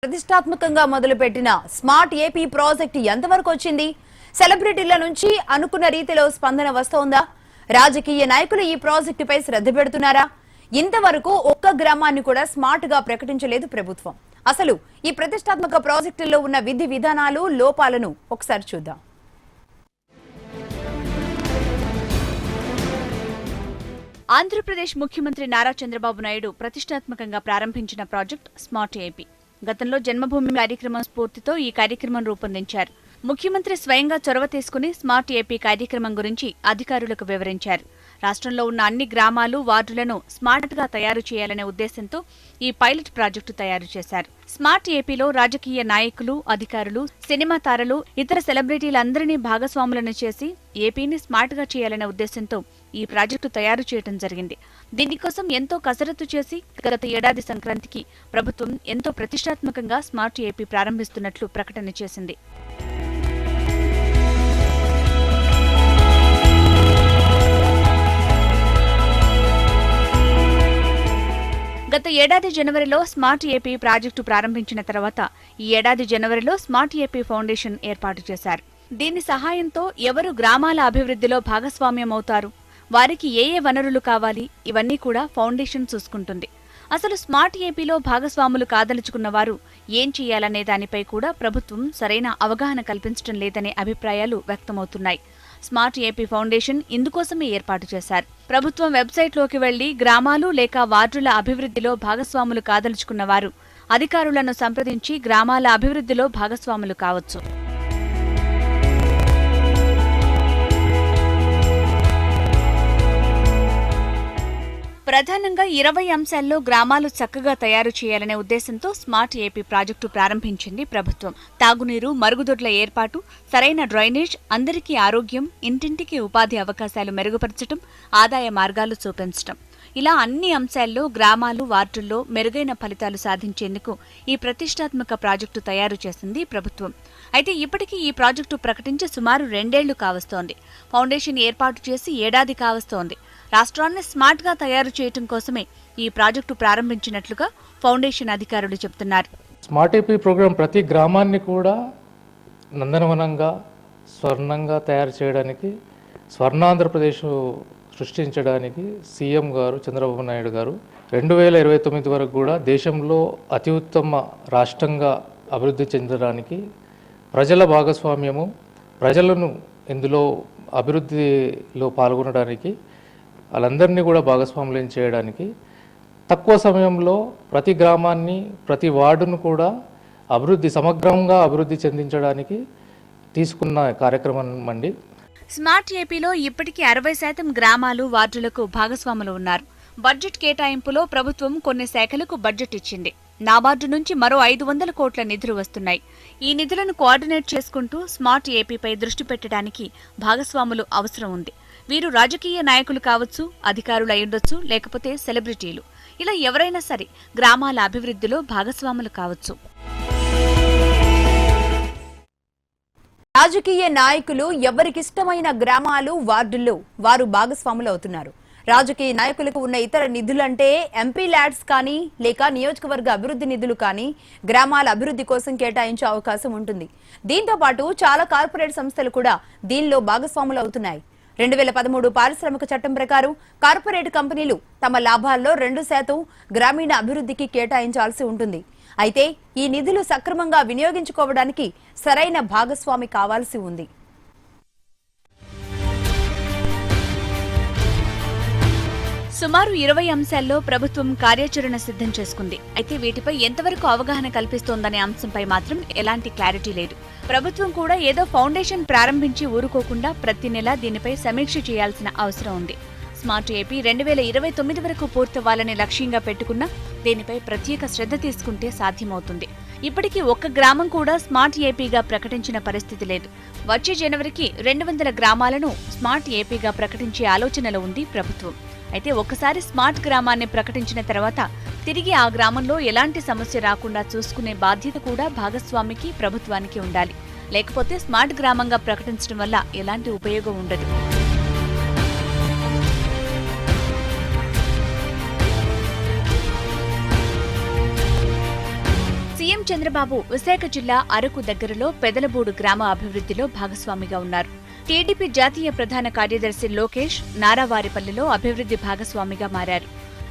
ప్రతిష్టాత్మకంగా మొదలుపెట్టిన smart AP project ఎంతవరకు వచ్చింది? సెలబ్రిటీల నుంచి అనుకున్న రీతిలో స్పందన వస్తోందా? రాజకీయ నాయకులు ఈ ప్రాజెక్టుపై శ్రద్ధ పెడుతున్నారా? ఇంతవరకు ఒక్క గ్రామాన్ని కూడా స్మార్ట్ గా ప్రకటించలేదు ప్రభుత్వం. అసలు ఈ ప్రతిష్టాత్మక ప్రాజెక్టుల్లో ఉన్న విధి విధానాలు, లోపాలను ఒకసారి చూద్దాం. ఆంధ్రప్రదేశ్ ముఖ్యమంత్రి నారా చంద్రబాబు నాయుడు ప్రతిష్టాత్మకంగా ప్రారంభించిన ప్రాజెక్ట్ స్మార్ట్ ఏపీ. గతంలో జన్మభూమి కార్యక్రమం స్ఫూర్తితో ఈ కార్యక్రమం రూపొందించారు. ముఖ్యమంత్రి స్వయంగా చొరవ తీసుకుని స్మార్ట్ ఏపీ కార్యక్రమం గురించి అధికారులకు వివరించారు. రాష్ట్రంలో ఉన్న అన్ని గ్రామాలు, వార్డులను స్మార్ట్ గా తయారు చేయాలనే ఉద్దేశంతో ఈ పైలట్ ప్రాజెక్టు తయారు చేశారు. స్మార్ట్ ఏపీలో రాజకీయ నాయకులు, అధికారులు, సినిమా తారలు, ఇతర సెలబ్రిటీలందరినీ భాగస్వాములను చేసి ఏపీని స్మార్ట్ గా చేయాలనే ఉద్దేశంతో ఈ ప్రాజెక్టు తయారు చేయడం జరిగింది. దీనికోసం ఎంతో కసరత్తు చేసి గత ఏడాది సంక్రాంతికి ప్రభుత్వం ఎంతో ప్రతిష్టాత్మకంగా స్మార్ట్ ఏపీ ప్రారంభిస్తున్నట్లు ప్రకటన చేసింది. గత ఏడాది జనవరిలో స్మార్ట్ ఏపీ ప్రాజెక్టు ప్రారంభించిన తర్వాత ఈ ఏడాది జనవరిలో స్మార్ట్ ఏపీ ఫౌండేషన్ ఏర్పాటు చేశారు. దీని సహాయంతో ఎవరు గ్రామాల అభివృద్ధిలో భాగస్వామ్యమవుతారు, వారికి ఏ వనరులు కావాలి, ఇవన్నీ కూడా ఫౌండేషన్ చూసుకుంటుంది. అసలు స్మార్ట్ ఏపీలో భాగస్వాములు కాదలుచుకున్న వారు ఏం చేయాలనే దానిపై కూడా ప్రభుత్వం సరైన అవగాహన కల్పించడం లేదనే అభిప్రాయాలు వ్యక్తమవుతున్నాయి. స్మార్ట్ ఏపీ ఫౌండేషన్ ఇందుకోసమే ఏర్పాటు చేశారు. ప్రభుత్వం వెబ్సైట్లోకి వెళ్లి గ్రామాలు లేక వార్డుల అభివృద్ధిలో భాగస్వాములు కాదలుచుకున్న వారు అధికారులను సంప్రదించి గ్రామాల అభివృద్ధిలో భాగస్వాములు కావచ్చు. ప్రధానంగా 20 అంశాల్లో గ్రామాలు చక్కగా తయారు చేయాలనే ఉద్దేశంతో స్మార్ట్ ఏపీ ప్రాజెక్టు ప్రారంభించింది ప్రభుత్వం. తాగునీరు, మరుగుదొడ్ల ఏర్పాటు, సరైన డ్రైనేజ్, అందరికీ ఆరోగ్యం, ఇంటింటికి ఉపాధి అవకాశాలు మెరుగుపరచడం, ఆదాయ మార్గాలు చూపించడం, ఇలా అన్ని అంశాల్లో గ్రామాలు, వార్డుల్లో మెరుగైన ఫలితాలు సాధించేందుకు ఈ ప్రతిష్టాత్మక ప్రాజెక్టు తయారు చేసింది ప్రభుత్వం. అయితే ఇప్పటికీ ఈ ప్రాజెక్టు ప్రకటించి సుమారు 2 ఏళ్లు కావస్తోంది. ఫౌండేషన్ ఏర్పాటు చేసి ఏడాది కావస్తోంది. రాష్ట్రాన్ని స్మార్ట్ గా తయారు చేయడం కోసమే ఈ ప్రాజెక్టు ప్రారంభించినట్లుగా ఫౌండేషన్ అధికారులు చెబుతున్నారు. స్మార్ట్ ఏపీ ప్రోగ్రాం ప్రతి గ్రామాన్ని కూడా నందనవనంగా, స్వర్ణంగా తయారు చేయడానికి, స్వర్ణాంధ్రప్రదేశ్ సృష్టించడానికి సీఎం గారు చంద్రబాబు నాయుడు గారు 2029 వరకు కూడా దేశంలో అతి ఉత్తమ రాష్ట్రంగా అభివృద్ధి చెందడానికి ప్రజల భాగస్వామ్యము, ప్రజలను ఇందులో అభివృద్ధిలో పాల్గొనడానికి, వాళ్ళందరినీ కూడా భాగస్వాములను చేయడానికి, తక్కువ సమయంలో ప్రతి గ్రామాన్ని, ప్రతి వార్డును కూడా సమగ్రంగా అభివృద్ధి చెందించడానికి తీసుకున్న కార్యక్రమం అండి. స్మార్ట్ ఏపీలో ఇప్పటికీ 60% గ్రామాలు, వార్డులకు భాగస్వాములు ఉన్నారు. బడ్జెట్ కేటాయింపులో ప్రభుత్వం కొన్ని శాఖలకు బడ్జెట్ ఇచ్చింది. నాబార్డు నుంచి మరో 500 కోట్ల నిధులు వస్తున్నాయి. ఈ నిధులను కోఆర్డినేట్ చేసుకుంటూ స్మార్ట్ ఏపీపై దృష్టి పెట్టడానికి భాగస్వాములు అవసరం ఉంది. వీరు రాజకీయ నాయకులు కావచ్చు, అధికారులు అయ్యుండొచ్చు, లేకపోతే సెలబ్రిటీలు, ఇలా ఎవరైనా సరే గ్రామాల అభివృద్ధిలో భాగస్వాములు కావచ్చు. రాజకీయ నాయకులు ఎవరికిష్టమైన గ్రామాలు, వార్డుల్లో వారు భాగస్వాములు అవుతున్నారు. రాజకీయ నాయకులకు ఉన్న ఇతర నిధులంటే ఎంపీ ల్యాడ్స్ కానీ, లేక నియోజకవర్గ అభివృద్ధి నిధులు కానీ గ్రామాల అభివృద్ధి కోసం కేటాయించే అవకాశం ఉంటుంది. దీంతో పాటు చాలా కార్పొరేట్ సంస్థలు కూడా దీనిలో భాగస్వాములు అవుతున్నాయి. 2013 పారిశ్రామిక చట్టం ప్రకారం కార్పొరేట్ కంపెనీలు తమ లాభాల్లో 2% గ్రామీణ అభివృద్ధికి కేటాయించాల్సి ఉంటుంది. అయితే ఈ నిధులు సక్రమంగా వినియోగించుకోవడానికి సరైన భాగస్వామి కావాల్సి ఉంది. సుమారు 20 అంశాల్లో ప్రభుత్వం కార్యాచరణ సిద్ధం చేసుకుంది. అయితే వీటిపై ఎంతవరకు అవగాహన కల్పిస్తోందనే అంశంపై మాత్రం ఎలాంటి క్లారిటీ లేదు. ప్రభుత్వం కూడా ఏదో ఫౌండేషన్ ప్రారంభించి ఊరుకోకుండా ప్రతి నెల దీనిపై సమీక్ష చేయాల్సిన అవసరం ఉంది. స్మార్ట్ ఏపీ 2029 వరకు పూర్తవ్వాలని లక్ష్యంగా పెట్టుకున్నా దీనిపై ప్రత్యేక శ్రద్ధ తీసుకుంటే సాధ్యమవుతుంది. ఇప్పటికీ ఒక్క గ్రామం కూడా స్మార్ట్ ఏపీగా ప్రకటించిన పరిస్థితి లేదు. వచ్చే జనవరికి 200 గ్రామాలను స్మార్ట్ ఏపీగా ప్రకటించే ఆలోచనలో ఉంది ప్రభుత్వం. అయితే ఒక్కసారి స్మార్ట్ గ్రామాన్ని ప్రకటించిన తర్వాత తిరిగి ఆ గ్రామంలో ఎలాంటి సమస్య రాకుండా చూసుకునే బాధ్యత కూడా భాగస్వామికి, ప్రభుత్వానికి ఉండాలి. లేకపోతే స్మార్ట్ గ్రామంగా ప్రకటించడం వల్ల ఎలాంటి ఉపయోగం ఉండదు. సీఎం చంద్రబాబు విశాఖ జిల్లా అరకు దగ్గరలో పెదలబూడు గ్రామ అభివృద్ధిలో భాగస్వామిగా ఉన్నారు. టీడీపీ జాతీయ ప్రధాన కార్యదర్శి లోకేష్ నారావారిపల్లిలో అభివృద్ధి భాగస్వామిగా మారారు.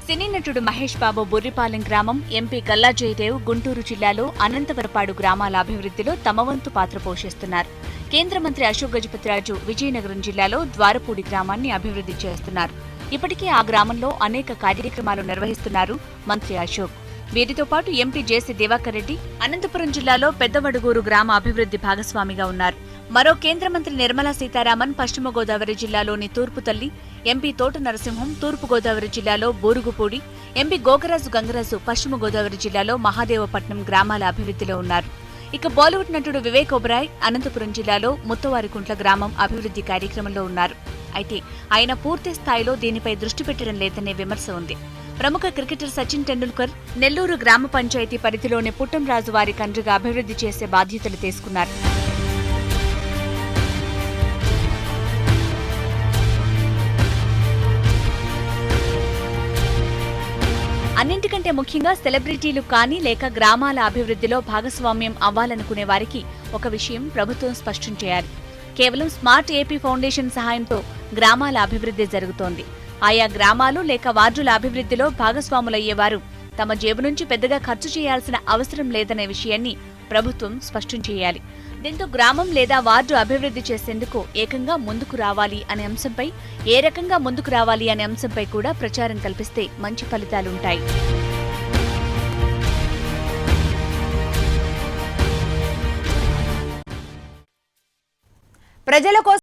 సినీ నటుడు మహేష్ బాబు బుర్రిపాలెం గ్రామం, ఎంపీ గల్లా జయదేవ్ గుంటూరు జిల్లాలో అనంతవరపాడు గ్రామాల అభివృద్ధిలో తమ వంతు పాత్ర పోషిస్తున్నారు. కేంద్ర మంత్రి అశోక్ గజపతిరాజు విజయనగరం జిల్లాలో ద్వారపూడి గ్రామాన్ని అభివృద్ధి చేస్తున్నారు. ఇప్పటికే ఆ గ్రామంలో అనేక కార్యక్రమాలు నిర్వహిస్తున్నారు మంత్రి అశోక్. వీరితో పాటు ఎంపీ జేసీ దివాకర్ రెడ్డి అనంతపురం జిల్లాలో పెద్దవడుగూరు గ్రామ అభివృద్ధి భాగస్వామిగా ఉన్నారు. మరో కేంద్ర మంత్రి నిర్మలా సీతారామన్ పశ్చిమ గోదావరి జిల్లాలోని తూర్పుతల్లి, ఎంపీ తోట నరసింహం తూర్పు గోదావరి జిల్లాలో బూరుగుపూడి, ఎంపీ గోగరాజు గంగరాజు పశ్చిమ గోదావరి జిల్లాలో మహాదేవపట్నం గ్రామాల అభివృద్ధిలో ఉన్నారు. ఇక బాలీవుడ్ నటుడు వివేక్ ఒబెరాయ్ అనంతపురం జిల్లాలో ముత్తవారికుంట్ల గ్రామం అభివృద్ధి కార్యక్రమంలో ఉన్నారు. అయితే ఆయన పూర్తి స్థాయిలో దీనిపై దృష్టి పెట్టడం లేదనే విమర్శ ఉంది. ప్రముఖ క్రికెటర్ సచిన్ టెండూల్కర్ నెల్లూరు గ్రామ పంచాయతీ పరిధిలోని పుట్టంరాజు వారి కండ్రిగా అభివృద్ధి చేసే బాధ్యతలు తీసుకున్నారు. అన్నింటికంటే ముఖ్యంగా సెలబ్రిటీలు కానీ లేక గ్రామాల అభివృద్ధిలో భాగస్వామ్యం అవ్వాలనుకునే వారికి ఒక విషయం ప్రభుత్వం స్పష్టం చేయాలి. కేవలం స్మార్ట్ ఏపీ ఫౌండేషన్ సహాయంతో గ్రామాల అభివృద్ధి జరుగుతోంది. ఆయా గ్రామాలు లేక వార్డుల అభివృద్ధిలో భాగస్వాములయ్యేవారు తమ జేబు నుంచి పెద్దగా ఖర్చు చేయాల్సిన అవసరం లేదనే విషయాన్ని ప్రభుత్వం స్పష్టం చేయాలి. దీంతో గ్రామం లేదా వార్డు అభివృద్ధి చేసేందుకు ఏకంగా ముందుకు రావాలి అనే అంశంపై, ఏ రకంగా ముందుకు రావాలి అనే అంశంపై కూడా ప్రచారం కల్పిస్తే మంచి ఫలితాలుంటాయి. ప్రజల కోసం